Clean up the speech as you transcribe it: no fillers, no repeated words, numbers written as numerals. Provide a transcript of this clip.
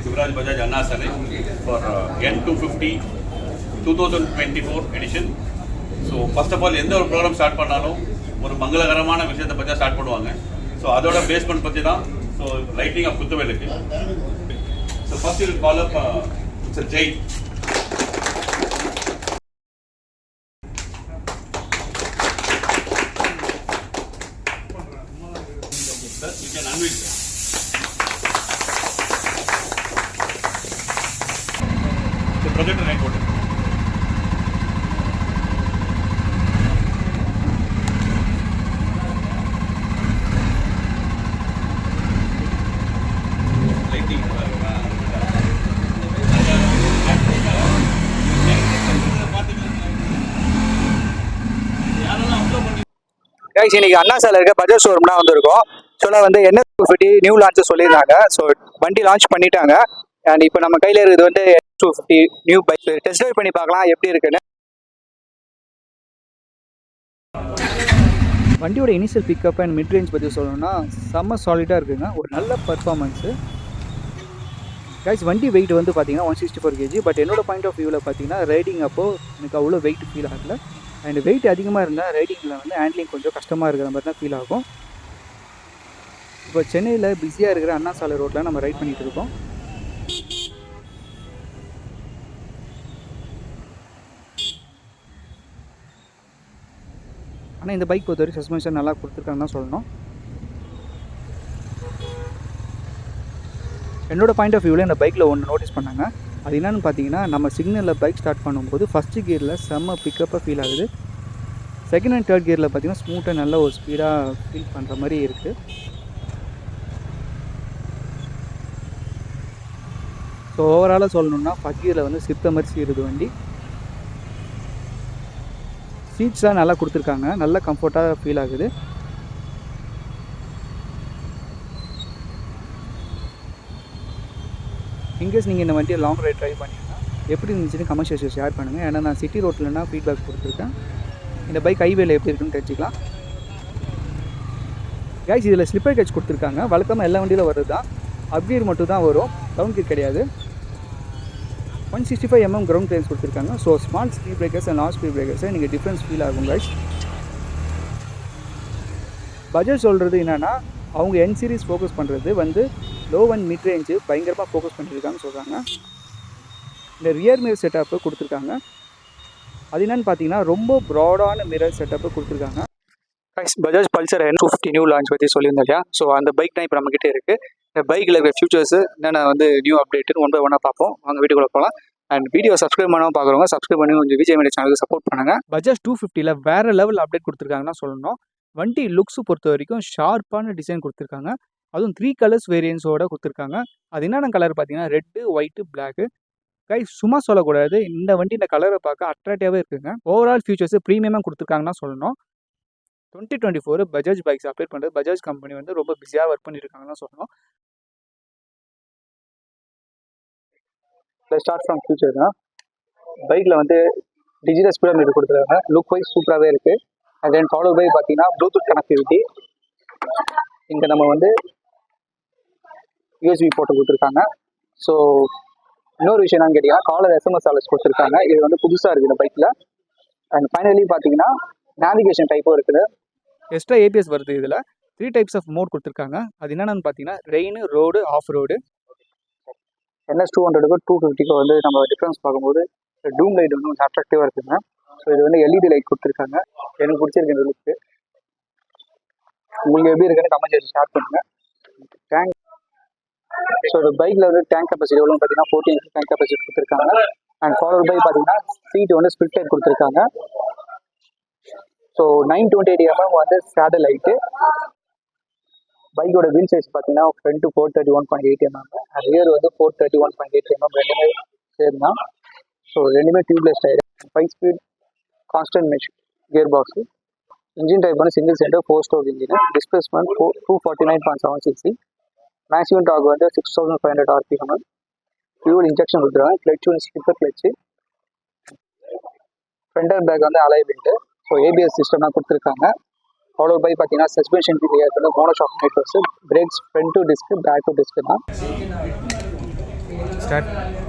Shivraj Bajaj Anna Salai for N250 2024 edition. So first of all, எந்த ஒரு program start பண்ணாலும் ஒரு மங்களகரமான விஷயத்தை பற்றி ஸ்டார்ட் பண்ணுவாங்க. ஸோ அதோட பேஸ்மெண்ட் பற்றி தான். ஸோ லைட்டிங் ஆஃப் குத்துவேலுக்கு. So first you call up mister Jay. You can unveil that. The projector light photo. Lighting. Guys, இன்னைக்கு அண்ணா சாலையில் இருக்க பஜாஜ் ஷோரூம் தான் வந்திருக்கோம். ஆக்சுவலாக வந்து N250 நியூ லான்ச்சு சொல்லியிருந்தாங்க. ஸோ வண்டி லான்ச் பண்ணிட்டாங்க. அண்ட் இப்போ நம்ம கையில் இருக்குது வந்து N250 new bike. Test drive பண்ணி பார்க்கலாம் எப்படி இருக்குன்னு. வண்டியோட initial pickup and mid range பற்றி சொல்லணும்னா செம்ம சாலிடாக இருக்குங்க. ஒரு நல்ல பர்ஃபார்மன்ஸு. கைஸ், வண்டி வெயிட் வந்து பார்த்தீங்கன்னா 164 kg. பட் என்னோட பாயிண்ட் ஆஃப் வியூவில் பார்த்தீங்கன்னா ரைடிங் அப்போது எனக்கு அவ்வளோ வெயிட் ஃபீல் ஆகலை. அண்ட் வெயிட் அதிகமாக இருந்தால் ரைடிங்கில் வந்து ஹேண்ட்லிங் கொஞ்சம் கஷ்டமாக இருக்கிற மாதிரி தான் ஃபீல் ஆகும். இப்போ சென்னையில் பிஸியாக இருக்கிற அண்ணா சாலை ரோட்டில் நம்ம ரைட் பண்ணிகிட்டு இருக்கோம். ஆனால் இந்த பைக் பொறுத்த வரைக்கும் சஸ்பென்ஷன் நல்லா கொடுத்துருக்காங்கன்னு தான் சொல்லணும். என்னோடய பாயிண்ட் ஆஃப் வியூவில் இந்த பைக்கில் ஒன்று நோட்டீஸ் பண்ணாங்க. அது என்னென்னு பார்த்தீங்கன்னா, நம்ம சிக்னலில் பைக் ஸ்டார்ட் பண்ணும்போது ஃபஸ்ட்டு கியரில் செம்ம பிக்கப்பாக ஃபீல் ஆகுது. செகண்ட் அண்ட் தேர்ட் கியரில் பார்த்தீங்கன்னா ஸ்மூத்தாக நல்ல ஒரு ஸ்பீடாக ஃபீல் பண்ணுற மாதிரி இருக்குது. ஸோ ஓவராலாக சொல்லணுன்னா ஃபஸ்ட் கியரில் வந்து சித்த மாதிரி சீருது வண்டி. சீட்ஸ்லாம் நல்லா கொடுத்துருக்காங்க. நல்ல கம்ஃபர்ட்டாக ஃபீல் ஆகுது. இன்கேஸ் நீங்கள் இந்த வண்டியை லாங் ரைட் ட்ரைவ் பண்ணிங்கன்னா எப்படி இருந்துச்சுன்னு கமெண்ட் செக்ஷனில் ஷேர் பண்ணுங்கள். ஏன்னா நான் சிட்டி ரோட்லனா ஃபீட்பேக் கொடுத்துருக்கேன். இந்த பைக் ஹைவேல எப்படி இருக்குன்னு தெரிஞ்சுக்கலாம். கைஸ், இதில் ஸ்லிப்பர் கேட்ச் கொடுத்துருக்காங்க. வழக்கமாக எல்லா வண்டியில் வருது தான். அப்கியர் மட்டும் தான் வரும், டவுன் கியர் கிடையாது. 165 mm கிரவுண்ட் கிளியரன்ஸ் கொடுத்துருக்காங்க. So small speed breakers and long speed பிரேக்கர்ஸை நீங்கள் டிஃப்ரென்ஸ் ஃபீல் ஆகும் கைஸ். பஜாஜ் சொல்கிறது என்னென்னா, அவங்க N சீரிஸ் ஃபோக்கஸ் பண்ணுறது வந்து லோ அண்ட் மிட் ரேஞ்சு பயங்கரமாக ஃபோக்கஸ் பண்ணியிருக்காங்கன்னு சொல்கிறாங்க. இந்த ரியர் மிரர் செட்டப்பு கொடுத்துருக்காங்க. அது என்னென்னு பார்த்தீங்கன்னா ரொம்ப ப்ராடான மிரர் செட்டப்பு கொடுத்துருக்காங்க. Bajaj Pulsar N250 new launch பற்றி சொல்லியிருந்தேன் இல்லையா? ஸோ அந்த பைக் தான் இப்போ நம்மக்கிட்டே இருக்குது. இந்த பைக்கில் இருக்கிற ஃபியூச்சர்ஸு என்னென்ன வந்து நியூ அப்டேட்டு ஒன் பை ஒன்னாக பார்ப்போம். வாங்க வீடியோக்குள்ள போகலாம். அண்ட் வீடியோ சப்ஸ்கிரைப் பண்ணாமல் பார்க்குறவங்க சப்ஸ்கிரைப் பண்ணி கொஞ்சம் VJAI சேனலுக்கு சப்போர்ட் பண்ணுங்கள். பஜாஜ் 250ல் வேறு லெவல் அப்டேட் கொடுத்துருக்காங்கன்னா சொல்லணும். வண்டி லுக்ஸ் பொறுத்த வரைக்கும் ஷார்ப்பான டிசைன் கொடுத்துருக்காங்க. அதுவும் 3 கலர்ஸ் வேரியன்ஸோடு கொடுத்துருக்காங்க. அது என்னென்ன கலர் பார்த்தீங்கன்னா ரெட்டு, ஒயிட்டு, பிளாக்கு. கைஸ், சும்மா சொல்லக்கூடாது, இந்த வண்டி இந்த கலரை பார்க்க அட்ராக்டிவாகவே இருக்குங்க. ஓவரால் ஃபியூச்சர்ஸ் ப்ரீமியமாக கொடுத்துருக்காங்கன்னா சொல்லணும். 2024 பஜாஜ் பைக்ஸ் அப்டேட் பண்ணுறது பஜாஜ் கம்பெனி வந்து ரொம்ப பிஸியாக ஒர்க் பண்ணியிருக்காங்கன்னு சொல்லணும். ஸ்டார்ட் ஃப்ரம் ஃபியூச்சர் தான். பைக்கில் வந்து டிஜிட்டல் ஸ்பீடோமீட்டர் கொடுத்துருக்காங்க. லுக் வைஸ் சூப்பராகவே இருக்குது. அண்ட் தென் ஃபாலோ பை பார்த்தீங்கன்னா ப்ளூடூத் கனெக்டிவிட்டி. இங்கே நம்ம வந்து USB போட்டு கொடுத்துருக்காங்க. ஸோ இன்னொரு விஷயம் என்னன்னு கேட்டிங்கன்னா, காலர் SMS அலர்ட்ஸ் கொடுத்துருக்காங்க. இது வந்து புதுசாக இருக்குது இந்த பைக்கில். அண்ட் ஃபைனலி பார்த்தீங்கன்னா நேவிகேஷன் டைப்பும் இருக்குது. எக்ஸ்ட்ரா ABS வருது. இதில் 3 டைப்ஸ் ஆஃப் மோட் கொடுத்துருக்காங்க. அது என்னென்னு பார்த்தீங்கன்னா ரெயின், ரோடு, ஆஃப் ரோடு. NS200க்கு 250க்கு வந்து நம்ம டிஃப்ரென்ஸ் பார்க்கும்போது டூம் லைட் வந்து கொஞ்சம் அட்ராக்டிவாக இருக்குங்க. ஸோ இது வந்து LED லைட் கொடுத்துருக்காங்க. எனக்கு பிடிச்சிருக்கு இந்த லுக்கு. உங்களுக்கு எப்படி இருக்குன்னு கமெண்ட் செக்ஷன் ஷேர் பண்ணுங்கள். டேங்க் ஸோ இந்த பைக்கில் வந்து டேங்க் கெப்பாசிட்டி எவ்வளோன்னு பார்த்தீங்கன்னா 14 டேங்க் கெப்பாசிட்டி கொடுத்துருக்காங்க. அண்ட் ஃபாலோ பை பார்த்தீங்கன்னா சீட் வந்து ஸ்பிளிட் டைப் கொடுத்துருக்காங்க. ஸோ 928 mm வந்து சேடல் லைட்டு. பைக்கோட வீல் சைஸ் பார்த்தீங்கன்னா ஃப்ரண்ட் 431.8 mm, ரியர் வந்து 431.8 mm ரெண்டுமே சேர்ந்தா. ஸோ ரெண்டுமே tubeless tyre. 5 speed constant mesh gear box. Engine type வந்து single cylinder 4 stroke engine. Displacement 249.7 cc. Maximum torque வந்து 6500 RPM. ஃபியூல் இன்ஜெக்ஷன் கொடுத்துருக்காங்க. கிளச் வந்து slipper clutch. Front and back வந்து alloy wheeled. So ABS சிஸ்டம்லாம் கொடுத்துருக்காங்க. Follow by பார்த்தீங்கன்னா suspension gear வந்து monoshock networks. Brakes front டு டிஸ்க், பேக் டு டிஸ்க் தான். ஸ்டார்ட்.